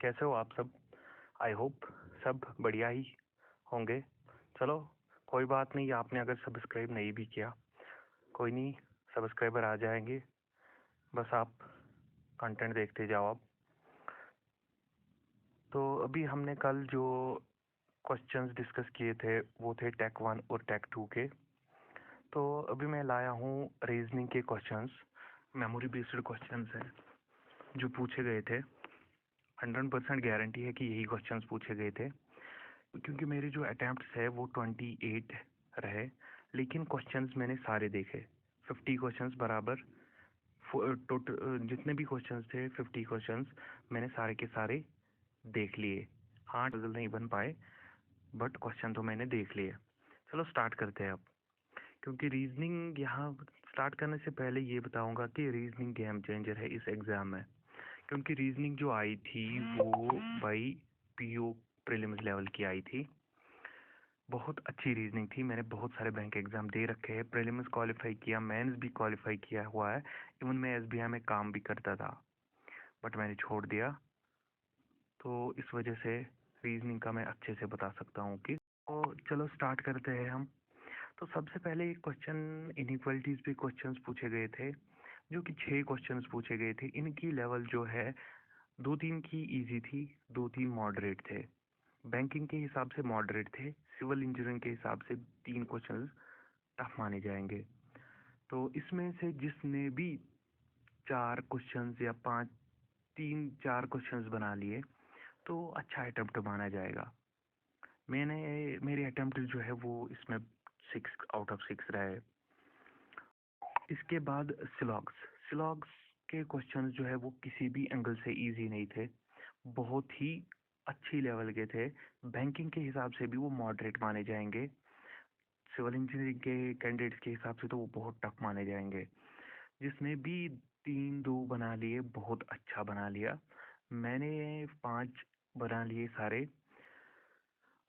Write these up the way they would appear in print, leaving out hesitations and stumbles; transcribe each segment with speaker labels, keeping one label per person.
Speaker 1: कैसे हो आप सब? आई होप सब बढ़िया ही होंगे। चलो, कोई बात नहीं। आपने अगर सब्सक्राइब नहीं भी किया, कोई नहीं, सब्सक्राइबर आ जाएंगे। बस आप कंटेंट देखते जाओ आप। तो अभी हमने कल जो क्वेश्चंस डिस्कस किए थे वो थे टेक 1 और टेक 2 के। तो अभी मैं लाया हूँ रीजनिंग के क्वेश्चंस। मेमोरी बेस्ड क्वेश्चंस हैं जो पूछे गए थे। 100% गारंटी है कि यही क्वेश्चंस पूछे गए थे, क्योंकि मेरे जो अटैम्प्ट्स है वो 28 रहे, लेकिन क्वेश्चंस मैंने सारे देखे। 50 क्वेश्चंस बराबर टोटल जितने भी क्वेश्चंस थे, 50 क्वेश्चंस मैंने सारे के सारे देख लिए। हाँ, पजल नहीं बन पाए, बट क्वेश्चन तो मैंने देख लिए। चलो स्टार्ट करते हैं अब, क्योंकि रीजनिंग यहाँ स्टार्ट करने से पहले ये बताऊंगा कि रीजनिंग गेम चेंजर है इस एग्ज़ाम में। क्योंकि रीजनिंग जो आई थी वो बाई पीओ प्रीलिम्स लेवल की आई थी। बहुत अच्छी रीजनिंग थी। मैंने बहुत सारे बैंक एग्जाम दे रखे हैं, प्रीलिम्स क्वालिफाई किया, मेंस भी क्वालिफाई किया हुआ है। इवन मैं एसबीआई में काम भी करता था, बट मैंने छोड़ दिया। तो इस वजह से रीजनिंग का मैं अच्छे से बता सकता हूँ कि तो चलो स्टार्ट करते हैं हम। तो सबसे पहले एक क्वेश्चन इनइक्वालिटीज़ पे क्वेश्चंस पूछे गए थे, जो कि 6 क्वेश्चंस पूछे गए थे। इनकी लेवल जो है 2-3 की इजी थी, 2-3 मॉडरेट थे। बैंकिंग के हिसाब से मॉडरेट थे, सिविल इंजीनियरिंग के हिसाब से 3 क्वेश्चंस टफ माने जाएंगे। तो इसमें से जिसने भी 4 क्वेश्चंस या 5 3-4 क्वेश्चंस बना लिए तो अच्छा अटेम्प्ट माना जाएगा। मेरे अटेम्प्ट जो है वो इसमें 6 आउट ऑफ 6 रहे। इसके बाद सिलॉग्स के क्वेश्चंस जो है वो किसी भी एंगल से इजी नहीं थे, बहुत ही अच्छी लेवल के थे। बैंकिंग के हिसाब से भी वो मॉडरेट माने जाएंगे, सिविल इंजीनियरिंग के कैंडिडेट्स के हिसाब से तो वो बहुत टफ माने जाएंगे। जिसने भी 3-2 बना लिए बहुत अच्छा बना लिया। मैंने 5 बना लिए सारे।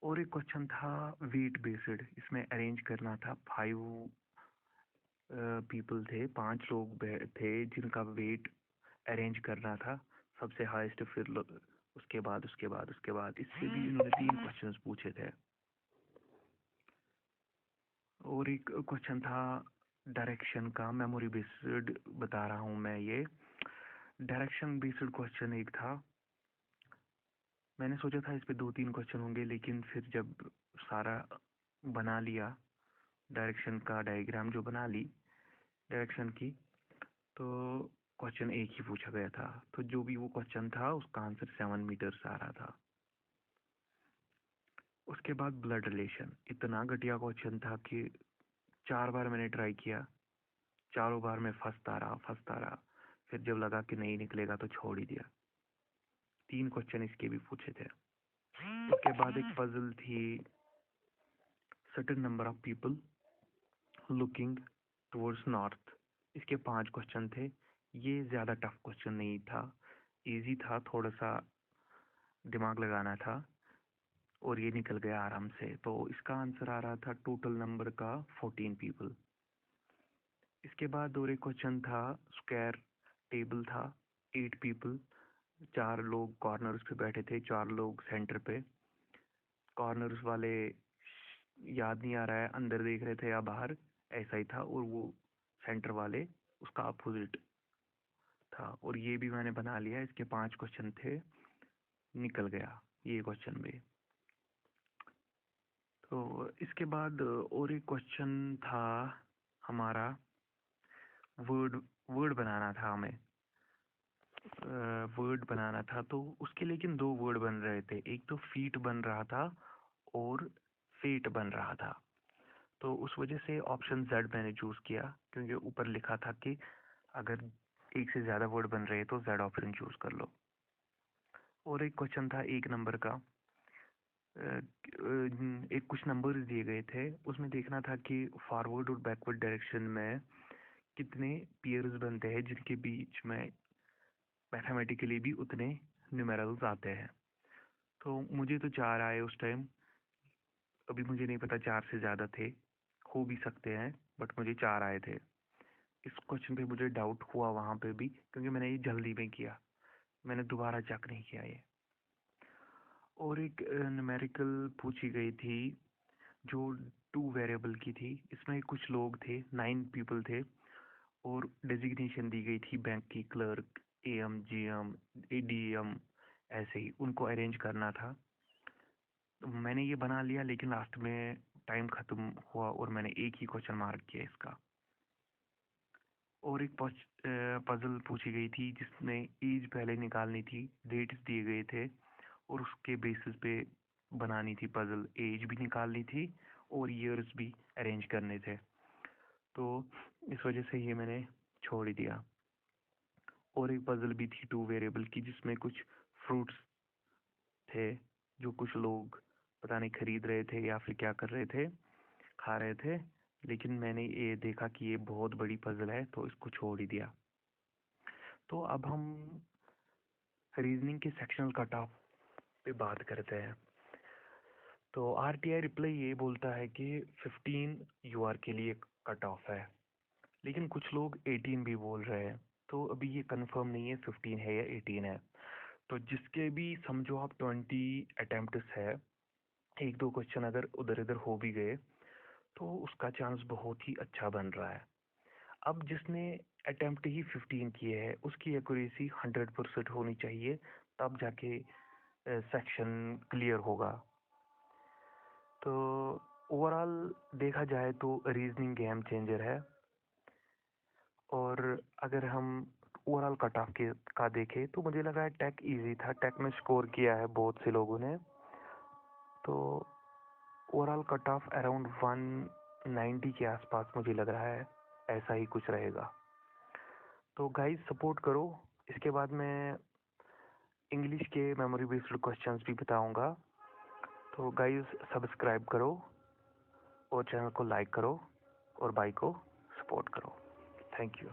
Speaker 1: और एक क्वेश्चन था वेट बेस्ड, इसमें अरेंज करना था 5 पीपल थे, 5 लोग थे जिनका वेट अरेंज करना था सबसे हाईएस्ट, फिर उसके बाद इससे भी इन्होंने 3 क्वेश्चंस पूछे थे। और एक क्वेश्चन था डायरेक्शन का, मेमोरी बेस्ड बता रहा हूँ मैं ये। डायरेक्शन बेस्ड क्वेश्चन एक था। मैंने सोचा था इस पे 2-3 क्वेश्चन होंगे, लेकिन फिर जब सारा बना लिया, डायरेक्शन का डायग्राम जो बना ली डायरेक्शन की, तो क्वेश्चन एक ही पूछा गया था। तो जो भी वो क्वेश्चन था उसका आंसर 7 मीटर्स आ रहा था। उसके बाद ब्लड रिलेशन, इतना घटिया क्वेश्चन था कि 4 बार मैंने ट्राई किया, चारों बार मैं फंसता रहा। फिर जब लगा कि नहीं निकलेगा तो छोड़ ही दिया। 3 क्वेश्चन इसके भी पूछे थे। उसके बाद एक पजल थी, certain number of people looking towards north. इसके 5 क्वेश्चन थे। ये ज़्यादा टफ क्वेश्चन नहीं था, इजी था, थोड़ा सा दिमाग लगाना था और ये निकल गया आराम से। तो इसका आंसर आ रहा था टोटल नंबर का 14 पीपल। इसके बाद और एक क्वेश्चन था, स्क्वायर टेबल था, 8 पीपल, 4 लोग कॉर्नर्स पे बैठे थे, 4 लोग सेंटर पे। कॉर्नर्स वाले याद नहीं आ रहा है अंदर देख रहे थे या बाहर, ऐसा ही था। और वो सेंटर वाले उसका अपोजिट था। और ये भी मैंने बना लिया। इसके 5 क्वेश्चन थे, निकल गया ये क्वेश्चन भी। तो इसके बाद और एक क्वेश्चन था हमारा, वर्ड वर्ड बनाना था हमें। वर्ड बनाना था तो उसके लेकिन 2 वर्ड बन रहे थे, एक तो फीट बन रहा था और फेट बन रहा था। तो उस वजह से ऑप्शन जेड मैंने चूज़ किया, क्योंकि ऊपर लिखा था कि अगर एक से ज़्यादा वर्ड बन रहे हैं तो जेड ऑप्शन चूज़ कर लो। और एक क्वेश्चन था 1 नंबर का, एक कुछ नंबर दिए गए थे, उसमें देखना था कि फॉरवर्ड और बैकवर्ड डायरेक्शन में कितने पेयर्स बनते हैं जिनके बीच में मैथमेटिकली भी उतने न्यूमेरल्स आते हैं। तो मुझे तो 4 आए उस टाइम, अभी मुझे नहीं पता 4 से ज़्यादा थे, हो भी सकते हैं, बट मुझे 4 आए थे। इस क्वेश्चन पे मुझे डाउट हुआ वहाँ पे भी, क्योंकि मैंने ये जल्दी में किया, मैंने दोबारा चेक नहीं किया ये। और एक न्यूमेरिकल पूछी गई थी जो 2 वेरिएबल की थी। इसमें कुछ लोग थे, 9 पीपल थे, और डेजिग्नेशन दी गई थी बैंक की, क्लर्क, एएम, जीएम, एडीएम, ऐसे ही उनको अरेंज करना था। तो मैंने ये बना लिया, लेकिन लास्ट में टाइम ख़त्म हुआ और मैंने एक ही क्वेश्चन मार्क किया इसका। और एक पजल पूछी गई थी जिसमें एज पहले निकालनी थी, डेट्स दिए गए थे और उसके बेसिस पे बनानी थी पजल। एज भी निकालनी थी और ईयर्स भी अरेंज करने थे, तो इस वजह से ये मैंने छोड़ ही दिया। और एक पजल भी थी 2 वेरिएबल की जिसमें कुछ फ्रूट्स थे जो कुछ लोग पता नहीं खरीद रहे थे या फिर क्या कर रहे थे, खा रहे थे, लेकिन मैंने ये देखा कि ये बहुत बड़ी पजल है तो इसको छोड़ ही दिया। तो अब हम रीजनिंग के सेक्शनल कट ऑफ पे बात करते हैं। तो आरटीआई रिप्लाई ये बोलता है कि 15 यूआर के लिए कट ऑफ है, लेकिन कुछ लोग 18 भी बोल रहे हैं। तो अभी ये कंफर्म नहीं है 15 है या 18 है। तो जिसके भी समझो आप 20 अटेम्प्ट्स है, एक दो क्वेश्चन अगर उधर इधर हो भी गए तो उसका चांस बहुत ही अच्छा बन रहा है। अब जिसने अटेम्प्ट ही 15 किए हैं उसकी एक्यूरेसी 100% होनी चाहिए, तब जाके सेक्शन क्लियर होगा। तो ओवरऑल देखा जाए तो रीजनिंग गेम चेंजर है। और अगर हम ओवरऑल कट ऑफ के का देखें तो मुझे लगा है टेक इजी था, टेक में स्कोर किया है बहुत से लोगों ने। तो ओवरऑल कट ऑफ अराउंड 190 के आसपास मुझे लग रहा है, ऐसा ही कुछ रहेगा। तो गाइस सपोर्ट करो। इसके बाद मैं इंग्लिश के मेमोरी बेस्ड क्वेश्चंस भी बताऊंगा। तो गाइस सब्सक्राइब करो और चैनल को लाइक करो और भाई को सपोर्ट करो। Thank you.